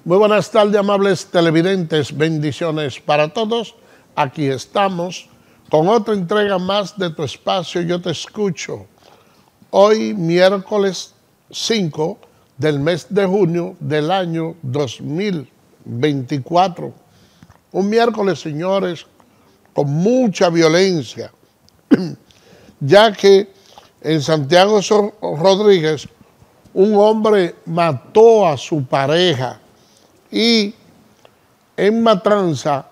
Muy buenas tardes, amables televidentes. Bendiciones para todos. Aquí estamos con otra entrega más de tu espacio Yo Te Escucho. Hoy, miércoles 5 del mes de junio del año 2024. Un miércoles, señores, con mucha violencia, ya que en Santiago Rodríguez un hombre mató a su pareja y en Matanza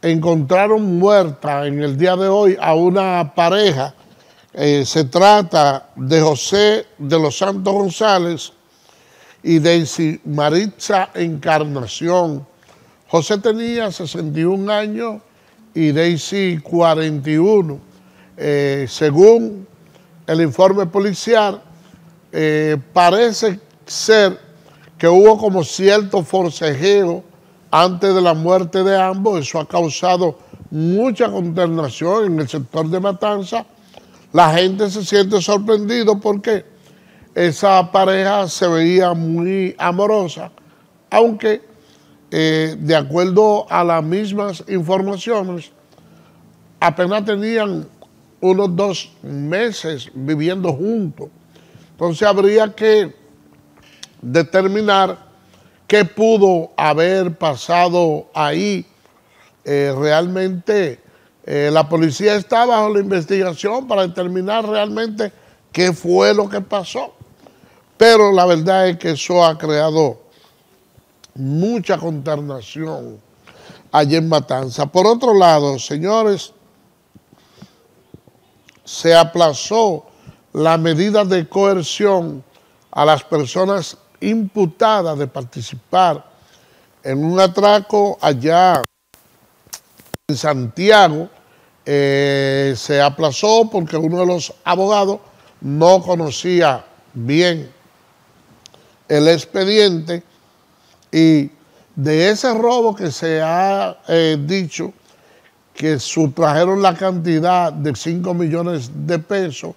encontraron muerta en el día de hoy a una pareja. Se trata de José de los Santos González y Daisy Maritza Encarnación. José tenía 61 años y Daisy 41. Según el informe policial, parece ser que hubo como cierto forcejeo antes de la muerte de ambos. Eso ha causado mucha consternación en el sector de Matanza. La gente se siente sorprendido porque esa pareja se veía muy amorosa, aunque de acuerdo a las mismas informaciones, apenas tenían unos 2 meses viviendo juntos. Entonces habría que determinar qué pudo haber pasado ahí. Realmente la policía está bajo la investigación para determinar realmente qué fue lo que pasó. Pero la verdad es que eso ha creado mucha consternación allí en Matanza. Por otro lado, señores, se aplazó la medida de coerción a las personas imputadas de participar en un atraco allá en Santiago. Se aplazó porque uno de los abogados no conocía bien el expediente, y de ese robo que se ha dicho que sustrajeron la cantidad de 5 millones de pesos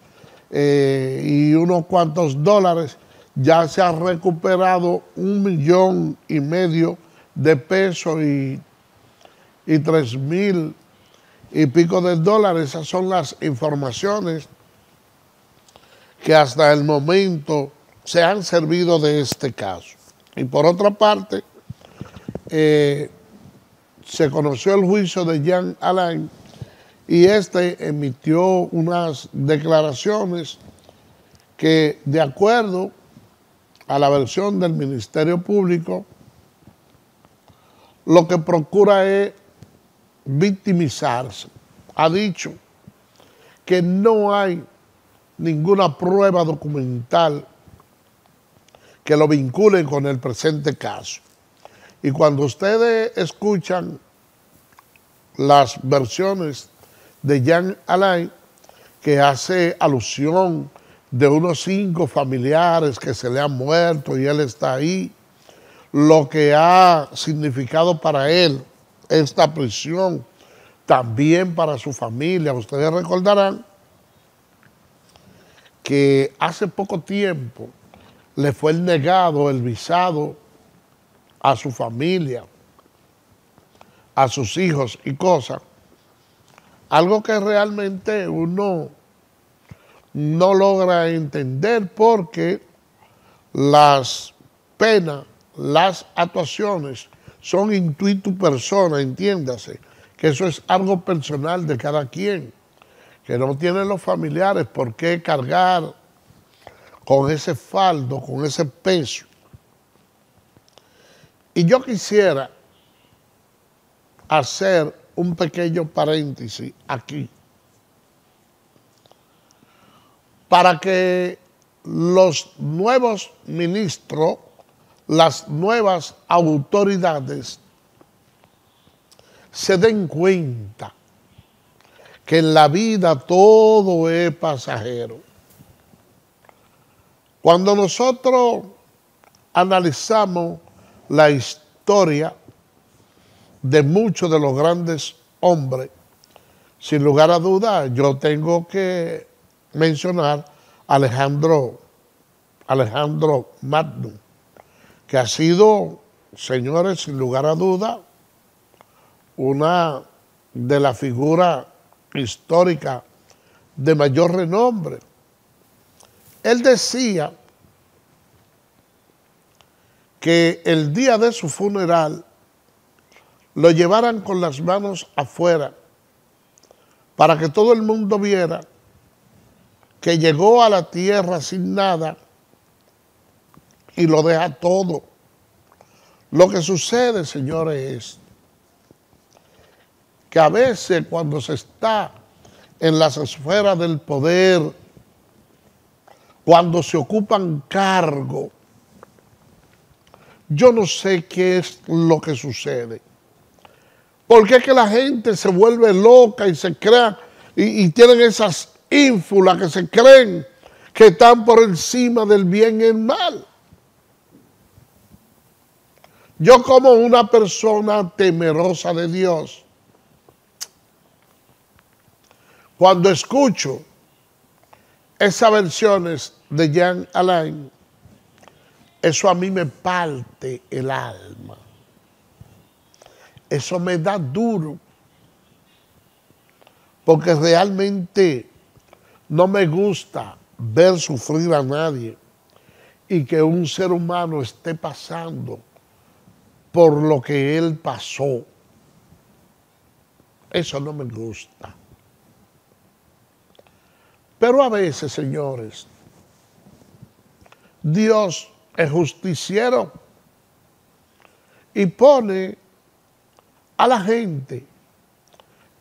y unos cuantos dólares, ya se ha recuperado 1,5 millones de pesos y 3,000 y pico de dólares. Esas son las informaciones que hasta el momento se han servido de este caso. Y por otra parte, se conoció el juicio de Jean Alain y este emitió unas declaraciones que, de acuerdo a la versión del Ministerio Público, lo que procura es victimizarse. Ha dicho que no hay ninguna prueba documental que lo vincule con el presente caso. Y cuando ustedes escuchan las versiones de Jean Alain, que hace alusión de unos 5 familiares que se le han muerto y él está ahí, lo que ha significado para él esta prisión, también para su familia. Ustedes recordarán que hace poco tiempo le fue negado el visado a su familia, a sus hijos y cosas. Algo que realmente uno no logra entender, porque las penas, las actuaciones son intuitu persona, entiéndase, que eso es algo personal de cada quien, que no tienen los familiares por qué cargar con ese fardo, con ese peso. Y yo quisiera hacer un pequeño paréntesis aquí, para que los nuevos ministros, las nuevas autoridades, se den cuenta que en la vida todo es pasajero. Cuando nosotros analizamos la historia de muchos de los grandes hombres, sin lugar a dudas, yo tengo que mencionar a Alejandro Magno, que ha sido señores, sin lugar a duda, una de las figuras históricas de mayor renombre. Él decía que el día de su funeral lo llevaran con las manos afuera para que todo el mundo viera que llegó a la tierra sin nada y lo deja todo. Lo que sucede, señores, es que a veces cuando se está en las esferas del poder, cuando se ocupan cargos, yo no sé qué es lo que sucede. Porque es que la gente se vuelve loca y se crea, y tienen esas ínfulas que se creen que están por encima del bien y el mal. Yo, como una persona temerosa de Dios, cuando escucho esas versiones de Jean Alain, eso a mí me parte el alma. Eso me da duro, porque realmente no me gusta ver sufrir a nadie y que un ser humano esté pasando por lo que él pasó. Eso no me gusta. Pero a veces, señores, Dios es justiciero y pone a la gente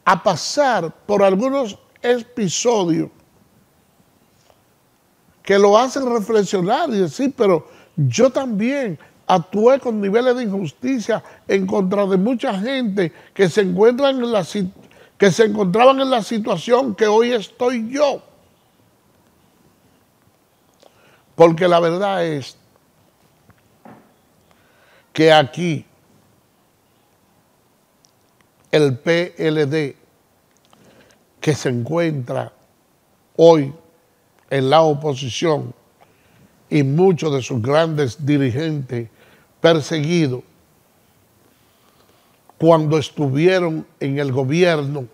a pasar por algunos episodios que lo hacen reflexionar y decir, pero yo también actué con niveles de injusticia en contra de mucha gente que se encuentran que se encontraban en la situación que hoy estoy yo. Porque la verdad es que aquí el PLD, que se encuentra hoy en la oposición y muchos de sus grandes dirigentes perseguidos, cuando estuvieron en el gobierno,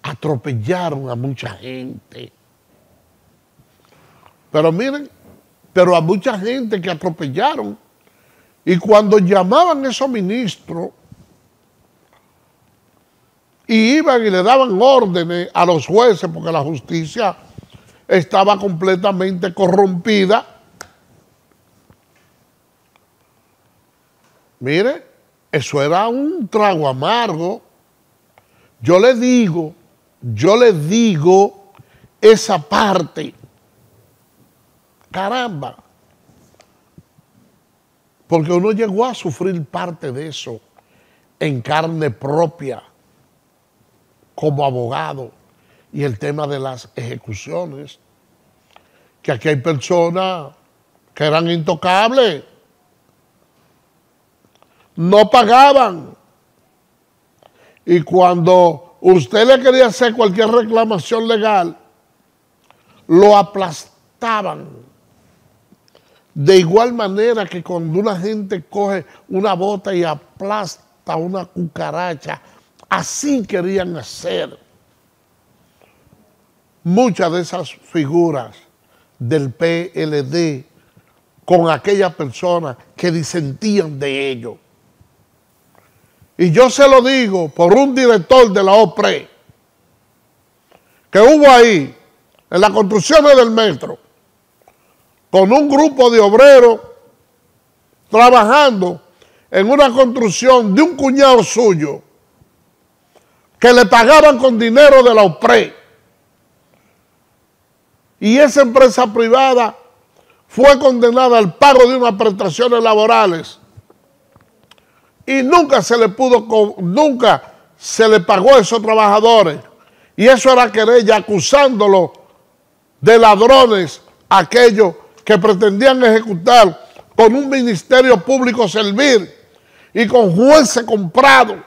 atropellaron a mucha gente. Pero miren, pero a mucha gente que atropellaron, y cuando llamaban a esos ministros y iban y le daban órdenes a los jueces, porque la justicia estaba completamente corrompida, mire, eso era un trago amargo. Yo le digo esa parte, caramba, porque uno llegó a sufrir parte de eso en carne propia como abogado, y el tema de las ejecuciones, que aquí hay personas que eran intocables, no pagaban, y cuando usted le quería hacer cualquier reclamación legal, lo aplastaban. De igual manera que cuando una gente coge una bota y aplasta una cucaracha, así querían hacer muchas de esas figuras del PLD con aquellas personas que disentían de ello. Y yo se lo digo por un director de la OPRE que hubo ahí en las construcciones del metro con un grupo de obreros trabajando en una construcción de un cuñado suyo que le pagaban con dinero de la OPRE. Y esa empresa privada fue condenada al pago de unas prestaciones laborales y nunca se le pagó a esos trabajadores. Y eso era querella acusándolo de ladrones, aquellos que pretendían ejecutar con un ministerio público servir y con jueces comprados,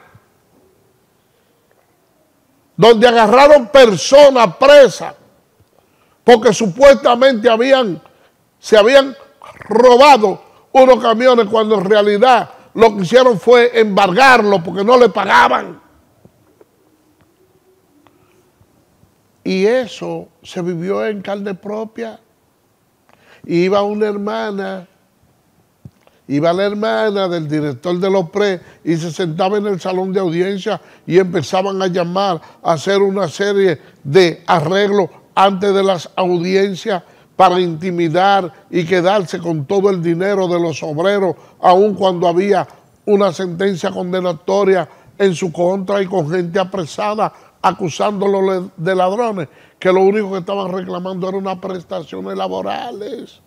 donde agarraron personas presas porque supuestamente se habían robado unos camiones cuando en realidad lo que hicieron fue embargarlo porque no le pagaban. Y eso se vivió en carne propia. Iba la hermana del director de los PRE y se sentaba en el salón de audiencia y empezaban a llamar a hacer una serie de arreglos antes de las audiencias para intimidar y quedarse con todo el dinero de los obreros, aun cuando había una sentencia condenatoria en su contra y con gente apresada acusándolo de ladrones, que lo único que estaban reclamando eran unas prestaciones laborales.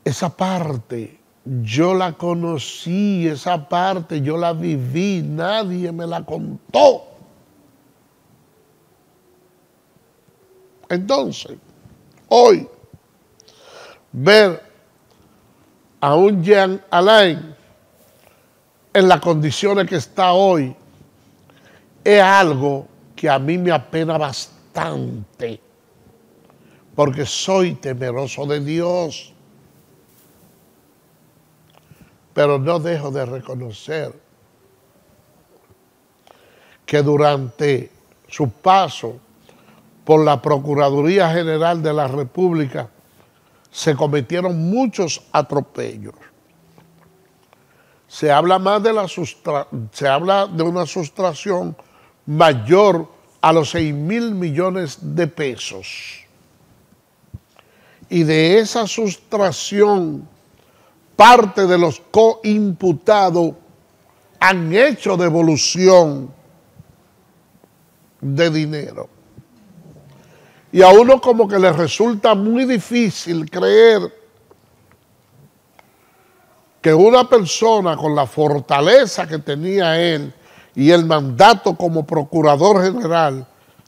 Esa parte yo la conocí, esa parte yo la viví, nadie me la contó. Entonces, hoy, ver a un Jean Alain en las condiciones que está hoy es algo que a mí me apena bastante, porque soy temeroso de Dios. Pero no dejo de reconocer que durante su paso por la Procuraduría General de la República se cometieron muchos atropellos. Se habla más de una sustracción mayor a los 6.000 millones de pesos. Y de esa sustracción, parte de los coimputados han hecho devolución de dinero. Y a uno como que le resulta muy difícil creer que una persona con la fortaleza que tenía él y el mandato como Procurador General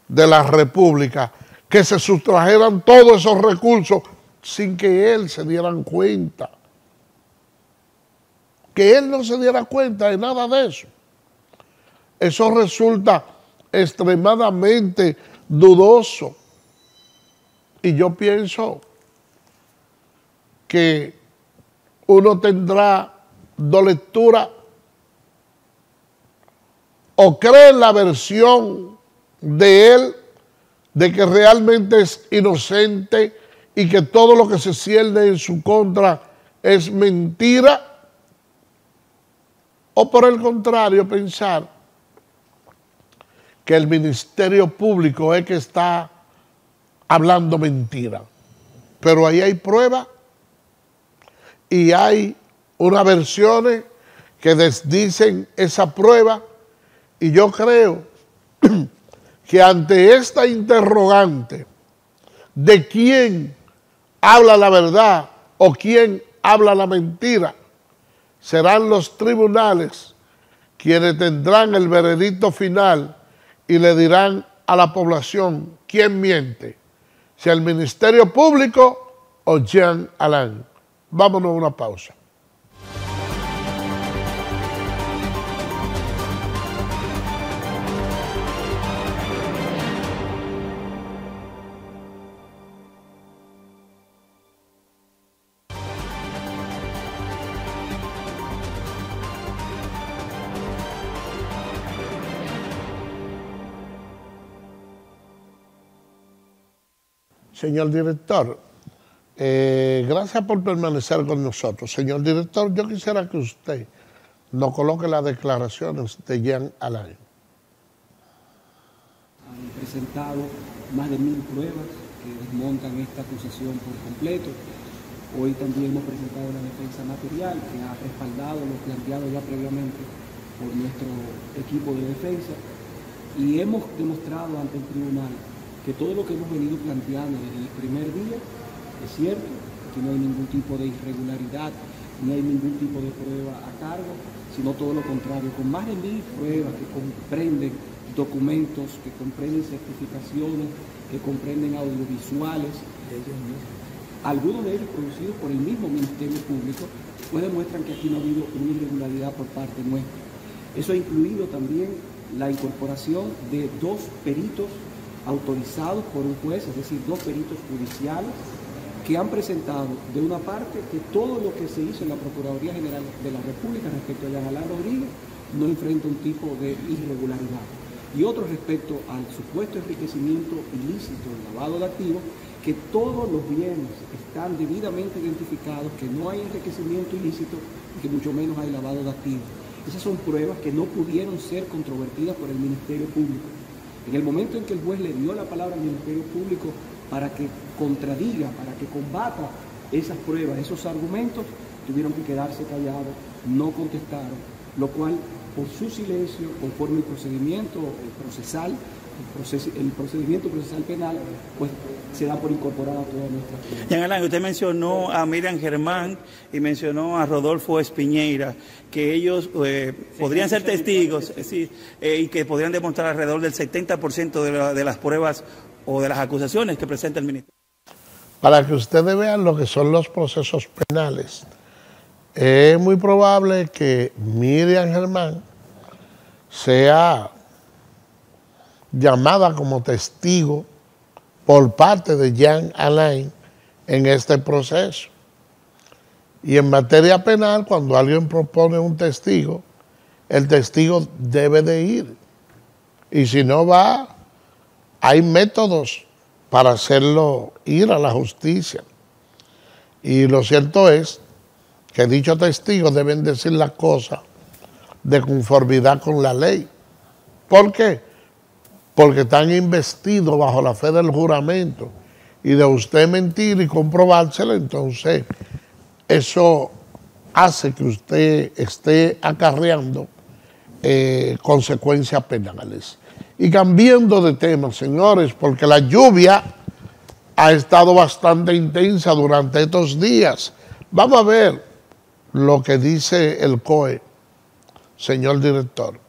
de la República, que se sustrajeran todos esos recursos sin que él se diera cuenta. Que él no se diera cuenta de nada de eso. Eso resulta extremadamente dudoso. Y yo pienso que uno tendrá dos lecturas: o cree en la versión de él de que realmente es inocente y que todo lo que se cierne en su contra es mentira, o por el contrario pensar que el Ministerio Público es que está hablando mentira. Pero ahí hay pruebas y hay unas versiones que desdicen esa prueba, y yo creo que ante esta interrogante de quién habla la verdad o quién habla la mentira, serán los tribunales quienes tendrán el veredicto final y le dirán a la población quién miente, si el Ministerio Público o Jean Alain. Vámonos a una pausa. Señor director, gracias por permanecer con nosotros. Señor director, yo quisiera que usted nos coloque las declaraciones de Jean Alain. Han presentado más de 1000 pruebas que desmontan esta acusación por completo. Hoy también hemos presentado la defensa material que ha respaldado lo planteado ya previamente por nuestro equipo de defensa, y hemos demostrado ante el tribunal que todo lo que hemos venido planteando desde el primer día es cierto, que no hay ningún tipo de irregularidad, no hay ningún tipo de prueba a cargo, sino todo lo contrario, con más de 1000 pruebas que comprenden documentos, que comprenden certificaciones, que comprenden audiovisuales, algunos de ellos producidos por el mismo Ministerio Público, pues demuestran que aquí no ha habido una irregularidad por parte nuestra. Eso ha incluido también la incorporación de 2 peritos autorizados por un juez, es decir, 2 peritos judiciales que han presentado, de una parte, que todo lo que se hizo en la Procuraduría General de la República respecto a Jean Alain Rodríguez no enfrenta un tipo de irregularidad, y otro respecto al supuesto enriquecimiento ilícito, el lavado de activos, que todos los bienes están debidamente identificados, que no hay enriquecimiento ilícito y que mucho menos hay lavado de activos. Esas son pruebas que no pudieron ser controvertidas por el Ministerio Público. En el momento en que el juez le dio la palabra al Ministerio Público para que contradiga, para que combata esas pruebas, esos argumentos, tuvieron que quedarse callados, no contestaron, lo cual, por su silencio, conforme el procedimiento procesal, el procedimiento procesal penal, pues se da por incorporada toda nuestra prueba. Jean Alain, usted mencionó a Miriam Germán y mencionó a Rodolfo Espiñeira, que ellos podrían ser testigos y que podrían demostrar alrededor del 70% de las pruebas o de las acusaciones que presenta el ministerio. Para que ustedes vean lo que son los procesos penales, es muy probable que Miriam Germán sea llamada como testigo por parte de Jean Alain en este proceso. Y en materia penal, cuando alguien propone un testigo, el testigo debe de ir. Y si no va, hay métodos para hacerlo ir a la justicia. Y lo cierto es que dichos testigos deben decir las cosas de conformidad con la ley. ¿Por qué? Porque están investidos bajo la fe del juramento, y de usted mentir y comprobárselo, entonces eso hace que usted esté acarreando consecuencias penales. Y cambiando de tema, señores, porque la lluvia ha estado bastante intensa durante estos días. Vamos a ver lo que dice el COE, señor director.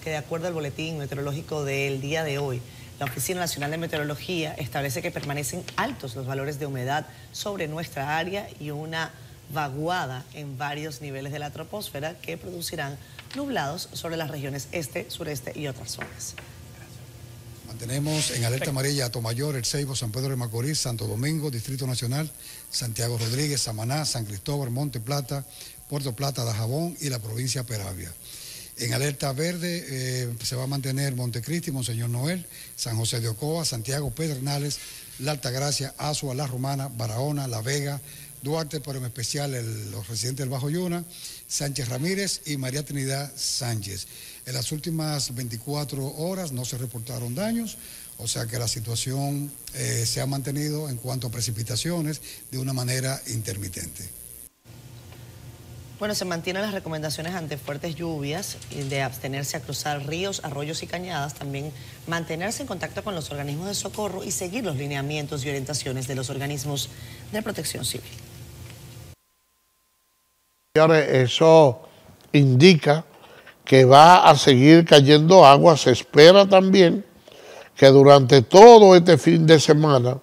Que de acuerdo al boletín meteorológico del día de hoy, la Oficina Nacional de Meteorología establece que permanecen altos los valores de humedad sobre nuestra área y una vaguada en varios niveles de la troposfera que producirán nublados sobre las regiones este, sureste y otras zonas. Mantenemos en alerta amarilla Atomayor, El Ceibo, San Pedro de Macorís, Santo Domingo, Distrito Nacional, Santiago Rodríguez, Samaná, San Cristóbal, Monte Plata, Puerto Plata, Dajabón y la provincia Peravia. En alerta verde se va a mantener Montecristi, Monseñor Noel, San José de Ocoa, Santiago, Pedernales, La Altagracia, Azua, La Romana, Barahona, La Vega, Duarte, pero en especial los residentes del Bajo Yuna, Sánchez Ramírez y María Trinidad Sánchez. En las últimas 24 horas no se reportaron daños, o sea que la situación se ha mantenido en cuanto a precipitaciones de una manera intermitente. Bueno, se mantienen las recomendaciones ante fuertes lluvias de abstenerse a cruzar ríos, arroyos y cañadas, también mantenerse en contacto con los organismos de socorro y seguir los lineamientos y orientaciones de los organismos de protección civil. Señores, eso indica que va a seguir cayendo agua. Se espera también que durante todo este fin de semana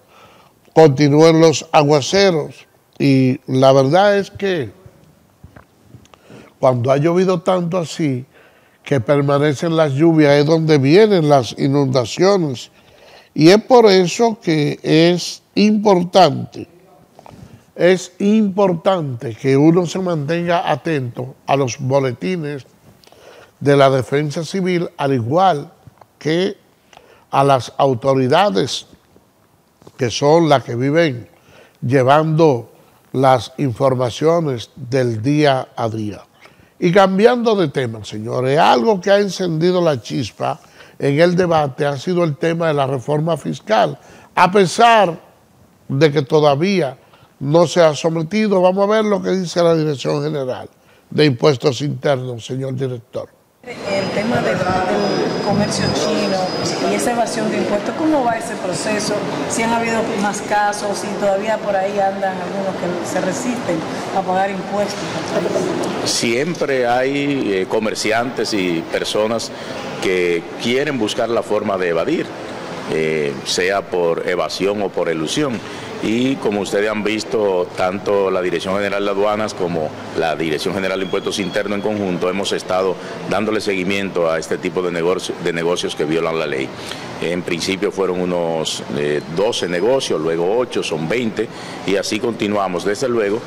continúen los aguaceros, y la verdad es que cuando ha llovido tanto así, que permanecen las lluvias, es donde vienen las inundaciones. Y es por eso que es importante que uno se mantenga atento a los boletines de la Defensa Civil, al igual que a las autoridades que son las que viven llevando las informaciones del día a día. Y cambiando de tema, señores, algo que ha encendido la chispa en el debate ha sido el tema de la reforma fiscal. A pesar de que todavía no se ha sometido, vamos a ver lo que dice la Dirección General de Impuestos Internos, señor director. El tema del comercio chino y esa evasión de impuestos, ¿cómo va ese proceso? Si han habido más casos, si todavía por ahí andan algunos que se resisten a pagar impuestos. Siempre hay comerciantes y personas que quieren buscar la forma de evadir, sea por evasión o por elusión. y como ustedes han visto, tanto la Dirección General de Aduanas como la Dirección General de Impuestos Internos en conjunto hemos estado dándole seguimiento a este tipo de negocios que violan la ley. En principio fueron unos 12 negocios, luego 8, son 20 y así continuamos. Desde luego,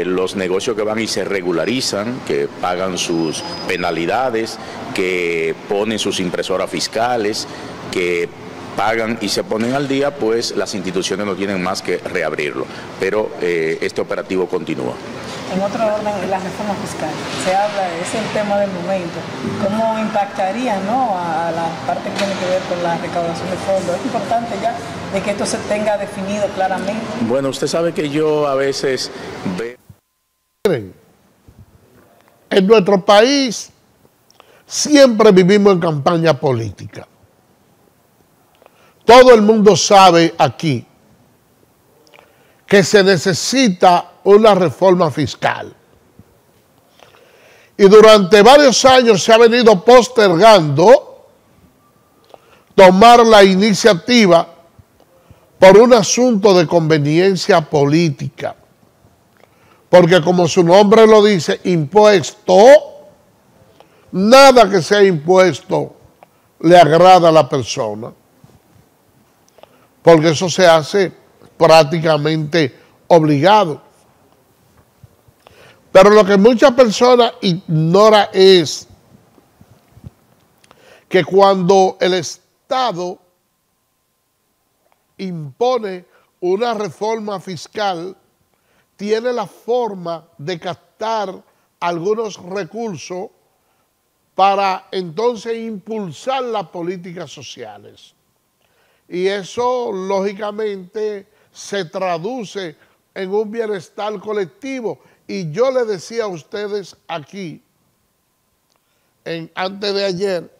los negocios que van y se regularizan, que pagan sus penalidades, que ponen sus impresoras fiscales, que pagan y se ponen al día, pues las instituciones no tienen más que reabrirlo. Pero este operativo continúa. En otro orden, la reforma fiscal. Se habla, es el tema del momento. ¿Cómo impactaría, ¿no?, a la parte que tiene que ver con la recaudación de fondos? Es importante ya de que esto se tenga definido claramente. Bueno, usted sabe que yo a veces veo... En nuestro país siempre vivimos en campaña política. Todo el mundo sabe aquí que se necesita una reforma fiscal. Y durante varios años se ha venido postergando tomar la iniciativa por un asunto de conveniencia política. Porque como su nombre lo dice, impuesto, nada que sea impuesto le agrada a la persona. Porque eso se hace prácticamente obligado. Pero lo que muchas personas ignoran es que cuando el Estado impone una reforma fiscal, tiene la forma de captar algunos recursos para entonces impulsar las políticas sociales. Y eso, lógicamente, se traduce en un bienestar colectivo. Y yo le decía a ustedes aquí, antes de ayer,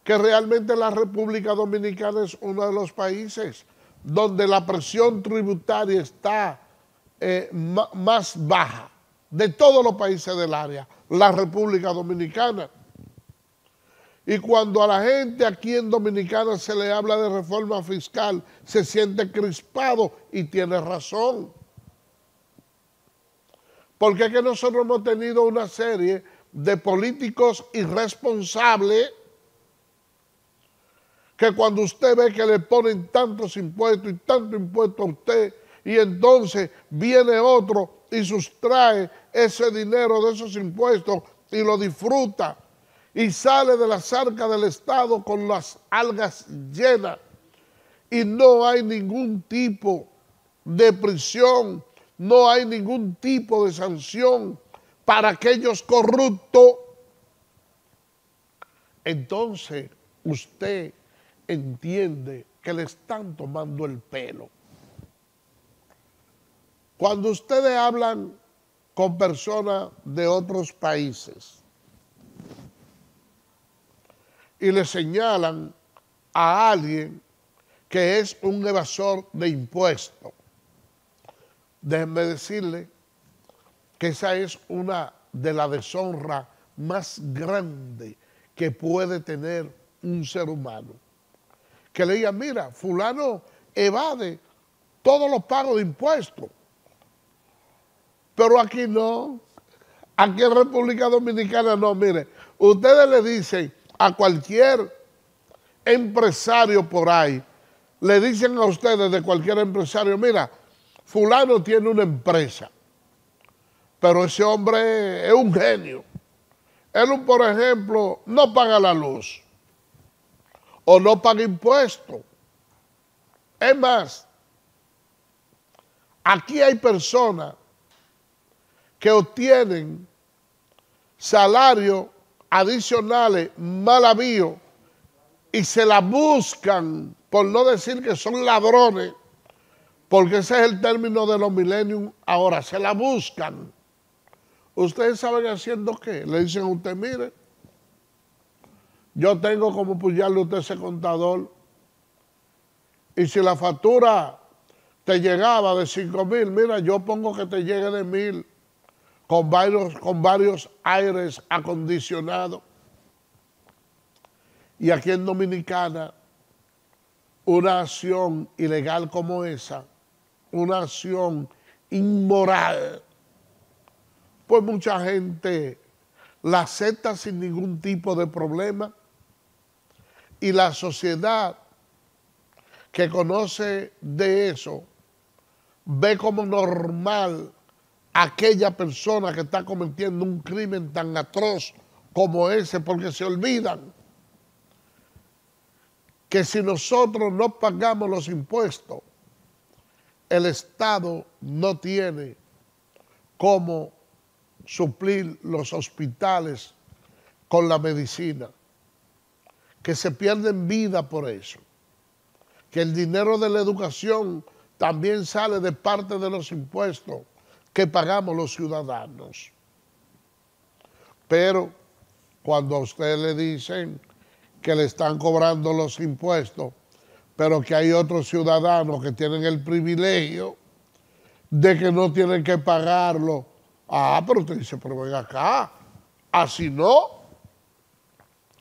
que realmente la República Dominicana es uno de los países donde la presión tributaria está más baja de todos los países del área, la República Dominicana. Y cuando a la gente aquí en Dominicana se le habla de reforma fiscal, se siente crispado y tiene razón. Porque es que nosotros hemos tenido una serie de políticos irresponsables que cuando usted ve que le ponen tantos impuestos y tanto impuesto a usted, y entonces viene otro y sustrae ese dinero de esos impuestos y lo disfruta y sale de las arcas del Estado con las algas llenas y no hay ningún tipo de prisión, no hay ningún tipo de sanción para aquellos corruptos. Entonces usted entiende que le están tomando el pelo. Cuando ustedes hablan con personas de otros países y le señalan a alguien que es un evasor de impuestos, déjenme decirle que esa es una de las deshonras más grandes que puede tener un ser humano. Que le digan, mira, fulano evade todos los pagos de impuestos. Pero aquí no, aquí en República Dominicana no. Mire, ustedes le dicen a cualquier empresario por ahí, le dicen a ustedes de cualquier empresario, mira, fulano tiene una empresa, pero ese hombre es un genio. Él, por ejemplo, no paga la luz o no paga impuestos. Es más, aquí hay personas que obtienen salarios adicionales mal habidos y se la buscan, por no decir que son ladrones, porque ese es el término de los millennials ahora, se la buscan. ¿Ustedes saben haciendo qué? Le dicen a usted, mire, yo tengo como pullarle a usted ese contador y si la factura te llegaba de 5,000, mira, yo pongo que te llegue de 1,000 con varios aires acondicionados. Y aquí en Dominicana, una acción ilegal como esa una acción inmoral, pues mucha gente la acepta sin ningún tipo de problema, y la sociedad que conoce de eso ve como normal aquella persona que está cometiendo un crimen tan atroz como ese, porque se olvidan que si nosotros no pagamos los impuestos, el Estado no tiene cómo suplir los hospitales con la medicina, que se pierden vidas por eso, que el dinero de la educación también sale de parte de los impuestos que pagamos los ciudadanos. Pero cuando a usted le dicen que le están cobrando los impuestos, pero que hay otros ciudadanos que tienen el privilegio de que no tienen que pagarlo, pero usted dice, pero ven acá, así no.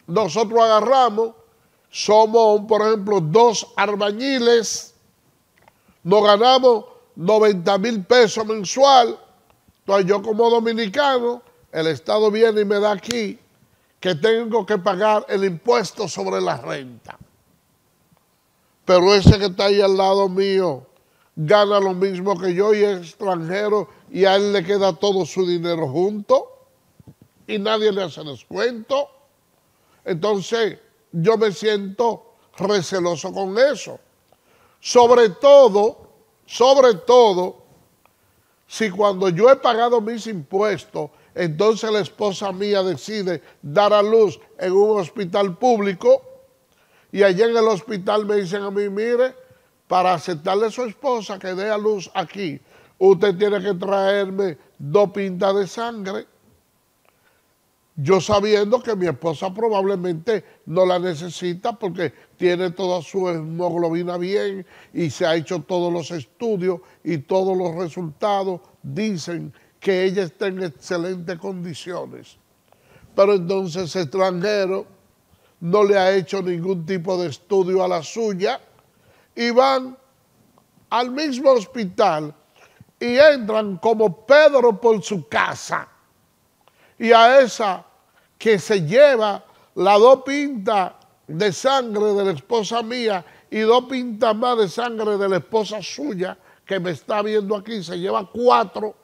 Nosotros agarramos, somos, por ejemplo, 2 albañiles, nos ganamos 90,000 pesos mensual. Entonces yo como dominicano, el Estado viene y me da aquí que tengo que pagar el impuesto sobre la renta. Pero ese que está ahí al lado mío gana lo mismo que yo y es extranjero y a él le queda todo su dinero junto y nadie le hace descuento. Entonces yo me siento receloso con eso. Sobre todo, si cuando yo he pagado mis impuestos, entonces la esposa mía decide dar a luz en un hospital público y allá en el hospital me dicen a mí, mire, para aceptarle a su esposa que dé a luz aquí, usted tiene que traerme 2 pintas de sangre. Yo sabiendo que mi esposa probablemente no la necesita porque tiene toda su hemoglobina bien y se ha hecho todos los estudios y todos los resultados dicen que ella está en excelentes condiciones. Pero entonces ese extranjero no le ha hecho ningún tipo de estudio a la suya y van al mismo hospital y entran como Pedro por su casa. Y a esa que se lleva las 2 pintas de sangre de la esposa mía y 2 pintas más de sangre de la esposa suya, que me está viendo aquí, se lleva 4,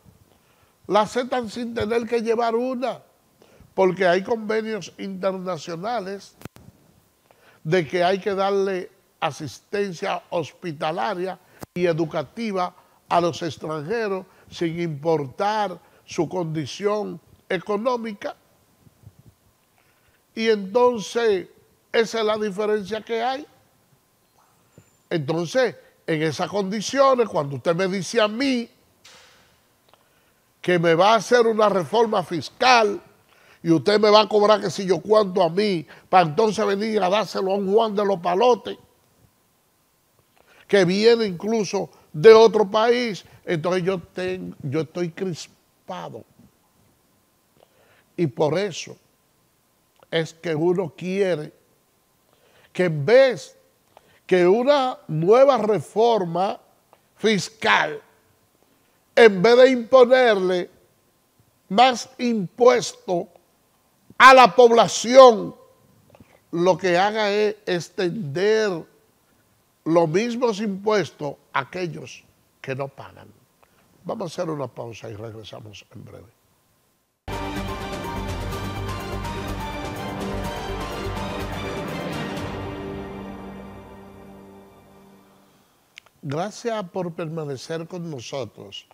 la aceptan sin tener que llevar una, porque hay convenios internacionales de que hay que darle asistencia hospitalaria y educativa a los extranjeros sin importar su condición económica. Y entonces, esa es la diferencia que hay. Entonces, en esas condiciones, cuando usted me dice a mí que me va a hacer una reforma fiscal y usted me va a cobrar que si yo cuánto a mí, para entonces venir a dárselo a un Juan de los Palotes, que viene incluso de otro país, entonces yo estoy crispado. Y por eso es que uno quiere que en vez que una nueva reforma fiscal, en vez de imponerle más impuestos a la población, lo que haga es extender los mismos impuestos a aquellos que no pagan. Vamos a hacer una pausa y regresamos en breve. Gracias por permanecer con nosotros.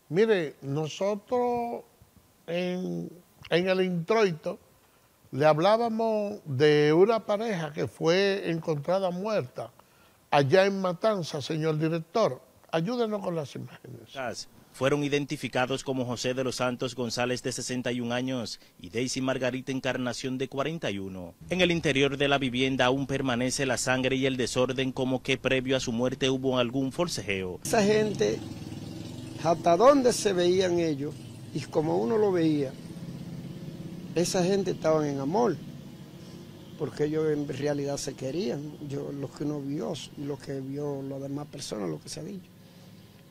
Mire, nosotros en el introito le hablábamos de una pareja que fue encontrada muerta allá en Matanzas, señor director. Ayúdenos con las imágenes. Fueron identificados como José de los Santos González, de 61 años, y Daisy Margarita Encarnación, de 41. En el interior de la vivienda aún permanece la sangre y el desorden, como que previo a su muerte hubo algún forcejeo. Esa gente, hasta dónde se veían ellos, y como uno lo veía, esa gente estaban en amor, porque ellos en realidad se querían, lo que uno vio y lo que vio las demás personas, lo que se ha dicho.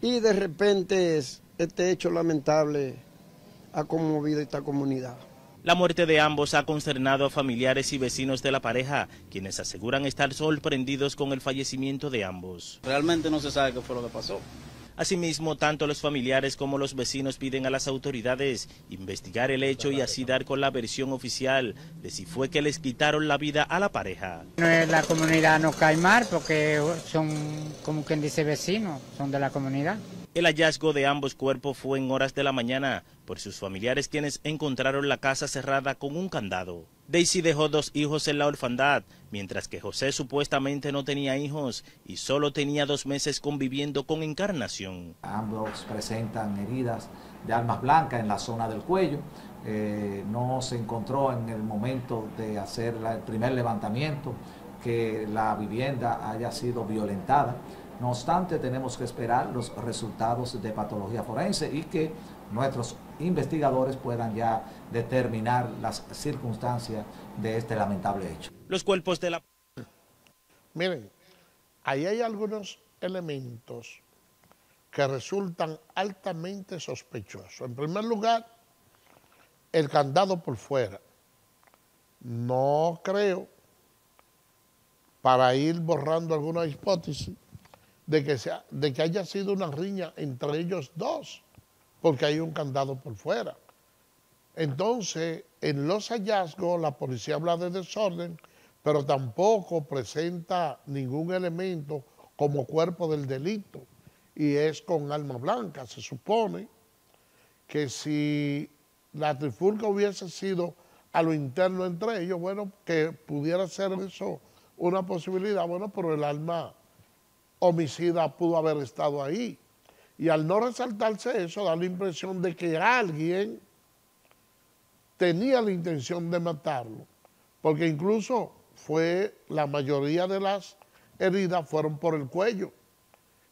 y de repente este hecho lamentable ha conmovido esta comunidad. La muerte de ambos ha consternado a familiares y vecinos de la pareja, quienes aseguran estar sorprendidos con el fallecimiento de ambos. Realmente no se sabe qué fue lo que pasó. Asimismo, tanto los familiares como los vecinos piden a las autoridades investigar el hecho y así dar con la versión oficial de si fue que les quitaron la vida a la pareja. La comunidad no cae mal porque son, como quien dice, vecinos, son de la comunidad. El hallazgo de ambos cuerpos fue en horas de la mañana por sus familiares, quienes encontraron la casa cerrada con un candado. Daisy dejó 2 hijos en la orfandad, mientras que José supuestamente no tenía hijos y solo tenía 2 meses conviviendo con Encarnación. Ambos presentan heridas de armas blancas en la zona del cuello. No se encontró en el momento de hacer el primer levantamiento que la vivienda haya sido violentada. No obstante, tenemos que esperar los resultados de patología forense y que nuestros investigadores puedan ya determinar las circunstancias de este lamentable hecho. Los cuerpos de la... Miren, ahí hay algunos elementos que resultan altamente sospechosos. En primer lugar, el candado por fuera. No creo, para ir borrando alguna hipótesis, de que haya sido una riña entre ellos dos, porque hay un candado por fuera. Entonces, en los hallazgos, la policía habla de desorden, pero tampoco presenta ningún elemento como cuerpo del delito, y es con arma blanca. Se supone que si la trifulca hubiese sido a lo interno entre ellos, bueno, que pudiera ser eso una posibilidad, bueno, pero el arma homicida pudo haber estado ahí. Y al no resaltarse eso, da la impresión de que alguien tenía la intención de matarlo, porque incluso la mayoría de las heridas fueron por el cuello,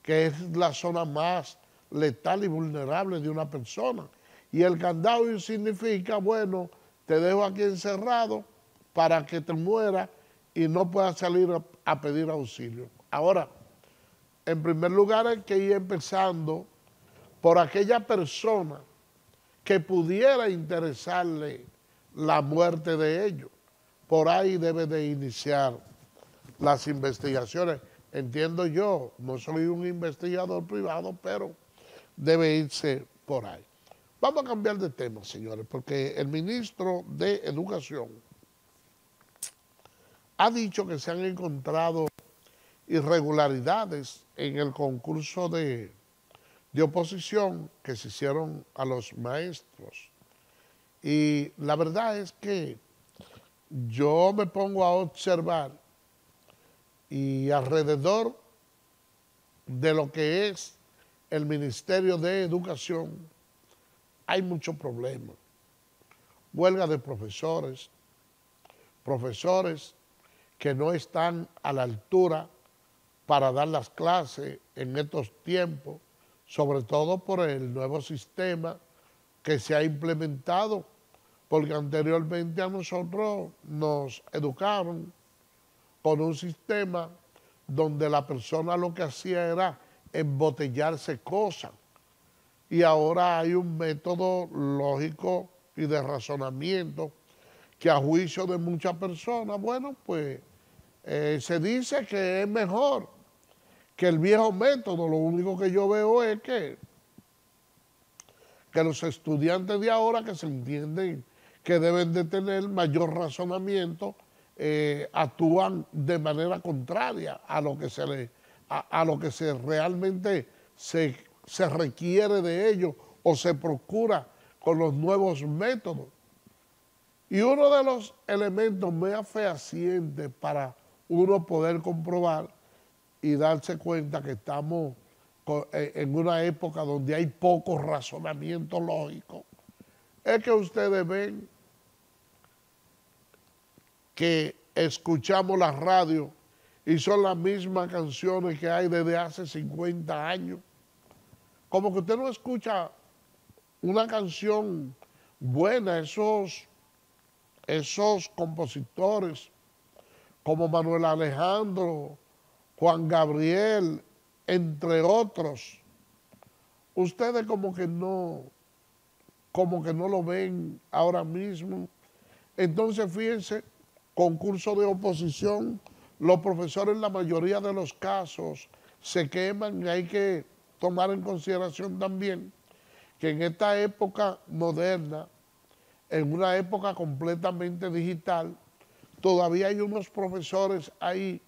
que es la zona más letal y vulnerable de una persona. Y el candado significa, bueno, te dejo aquí encerrado para que te mueras y no puedas salir a pedir auxilio. Ahora, en primer lugar hay que ir empezando por aquella persona que pudiera interesarle la muerte de ellos. Por ahí debe de iniciar las investigaciones. Entiendo yo, no soy un investigador privado, pero debe irse por ahí. Vamos a cambiar de tema, señores, porque el ministro de Educación ha dicho que se han encontrado irregularidades en el concurso de oposición que se hicieron a los maestros. Y la verdad es que yo me pongo a observar y alrededor de lo que es el Ministerio de Educación hay muchos problemas. Huelga de profesores que no están a la altura para dar las clases en estos tiempos, sobre todo por el nuevo sistema que se ha implementado, porque anteriormente a nosotros nos educaron con un sistema donde la persona lo que hacía era embotellarse cosas, y ahora hay un método lógico y de razonamiento que a juicio de muchas personas, bueno, pues se dice que es mejor que el viejo método. Lo único que yo veo es que los estudiantes de ahora, que se entienden que deben de tener mayor razonamiento, actúan de manera contraria a lo que realmente se requiere de ellos o se procura con los nuevos métodos. Y uno de los elementos más fehacientes para uno poder comprobar y darse cuenta que estamos en una época donde hay poco razonamiento lógico, es que ustedes ven que escuchamos la radio y son las mismas canciones que hay desde hace 50 años. Como que usted no escucha una canción buena, esos compositores como Manuel Alejandro, Juan Gabriel, entre otros, ustedes como que no lo ven ahora mismo. Entonces, fíjense, concurso de oposición, los profesores en la mayoría de los casos se queman, y hay que tomar en consideración también que en esta época moderna, en una época completamente digital, todavía hay unos profesores ahí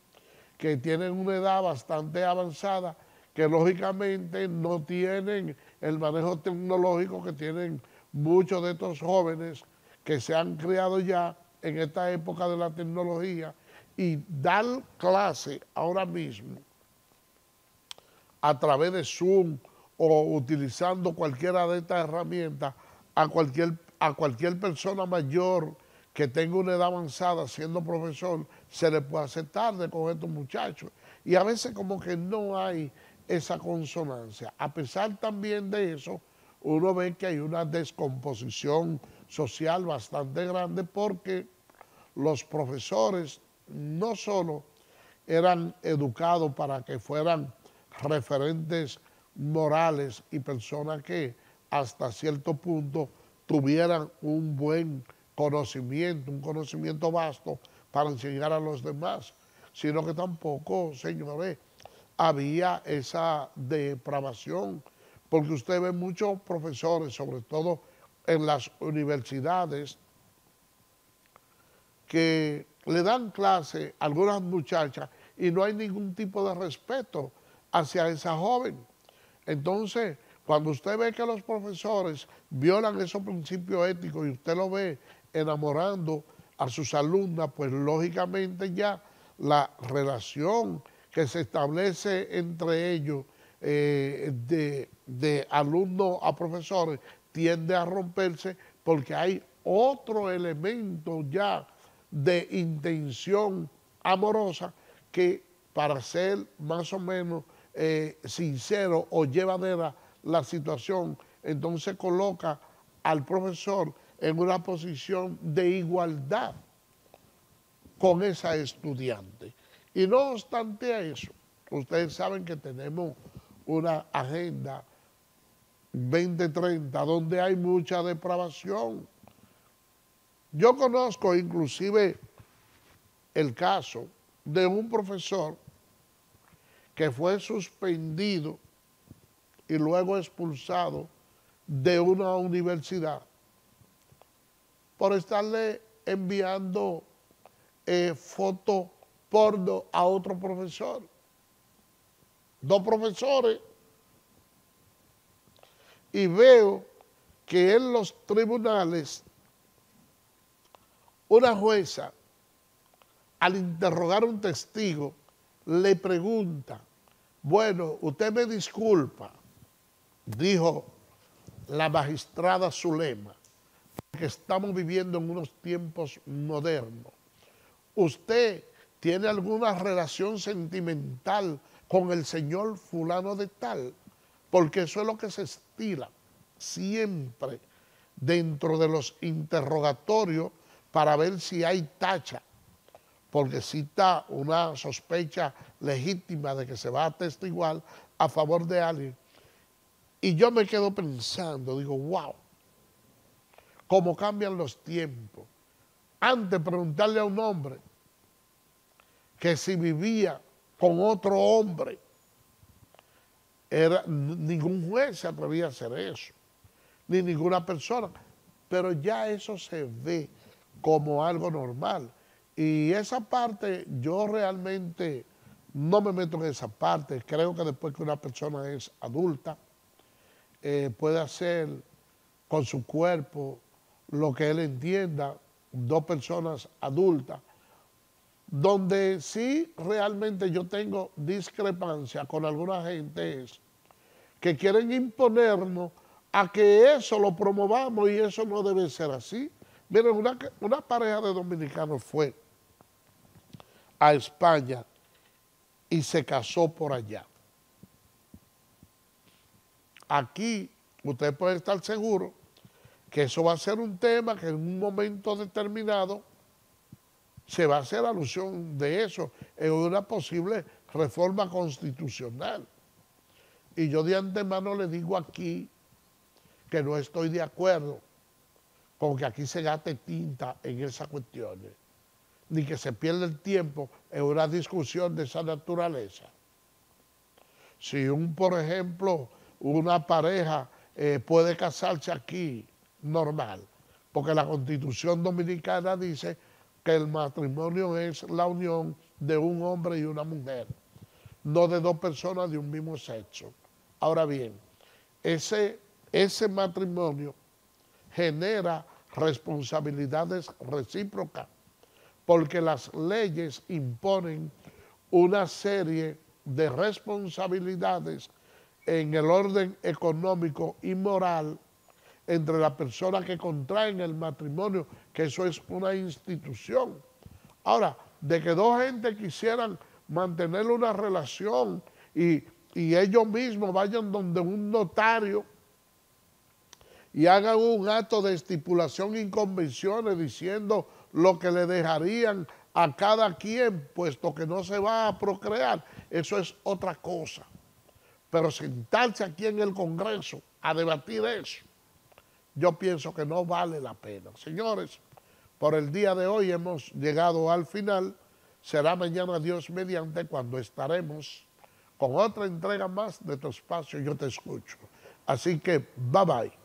que tienen una edad bastante avanzada, que lógicamente no tienen el manejo tecnológico que tienen muchos de estos jóvenes que se han criado ya en esta época de la tecnología, y dar clase ahora mismo a través de Zoom o utilizando cualquiera de estas herramientas a cualquier persona mayor que tenga una edad avanzada siendo profesor, se le puede hacer tarde con estos muchachos. Y a veces como que no hay esa consonancia. A pesar también de eso, uno ve que hay una descomposición social bastante grande, porque los profesores no solo eran educados para que fueran referentes morales y personas que hasta cierto punto tuvieran un buen conocimiento, un conocimiento vasto para enseñar a los demás, sino que tampoco, señores, había esa depravación, porque usted ve muchos profesores, sobre todo en las universidades, que le dan clase a algunas muchachas y no hay ningún tipo de respeto hacia esa joven. Entonces, cuando usted ve que los profesores violan esos principios éticos y usted lo ve enamorando a sus alumnas, pues lógicamente ya la relación que se establece entre ellos de alumnos a profesores tiende a romperse, porque hay otro elemento ya de intención amorosa que, para ser más o menos sincero o llevadera la situación, entonces coloca al profesor en una posición de igualdad con esa estudiante. Y no obstante a eso, ustedes saben que tenemos una agenda 2030 donde hay mucha depravación. Yo conozco inclusive el caso de un profesor que fue suspendido y luego expulsado de una universidad por estarle enviando fotos porno a otro profesor. Dos profesores. Y veo que en los tribunales una jueza, al interrogar a un testigo, le pregunta: bueno, usted me disculpa, dijo la magistrada Zulema, porque estamos viviendo en unos tiempos modernos. ¿Usted tiene alguna relación sentimental con el señor fulano de tal? Porque eso es lo que se estila siempre dentro de los interrogatorios para ver si hay tacha, porque si está una sospecha legítima de que se va a atestiguar a favor de alguien. Y yo me quedo pensando, digo, wow, cómo cambian los tiempos. Antes, preguntarle a un hombre que si vivía con otro hombre, ningún juez se atrevía a hacer eso, ni ninguna persona. Pero ya eso se ve como algo normal. Y esa parte, yo realmente no me meto en esa parte. Creo que después que una persona es adulta, puede hacer con su cuerpo lo que él entienda, dos personas adultas. Donde sí realmente yo tengo discrepancia con alguna gente es que quieren imponernos a que eso lo promovamos, y eso no debe ser así. Miren, una pareja de dominicanos fue a España y se casó por allá. Aquí usted puede estar seguro que eso va a ser un tema que en un momento determinado se va a hacer alusión de eso en una posible reforma constitucional. Y yo de antemano le digo aquí que no estoy de acuerdo con que aquí se gaste tinta en esas cuestiones, ni que se pierda el tiempo en una discusión de esa naturaleza. Si por ejemplo, una pareja puede casarse aquí, normal, porque la Constitución Dominicana dice que el matrimonio es la unión de un hombre y una mujer, no de dos personas de un mismo sexo. Ahora bien, ese matrimonio genera responsabilidades recíprocas, porque las leyes imponen una serie de responsabilidades en el orden económico y moral entre las personas que contraen el matrimonio, que eso es una institución. Ahora, de que dos gentes quisieran mantener una relación y ellos mismos vayan donde un notario y hagan un acto de estipulación y convenciones diciendo lo que le dejarían a cada quien, puesto que no se va a procrear, eso es otra cosa. Pero sentarse aquí en el Congreso a debatir eso, yo pienso que no vale la pena. Señores, por el día de hoy hemos llegado al final. Será mañana, Dios mediante, cuando estaremos con otra entrega más de tu espacio Yo Te Escucho. Así que, bye bye.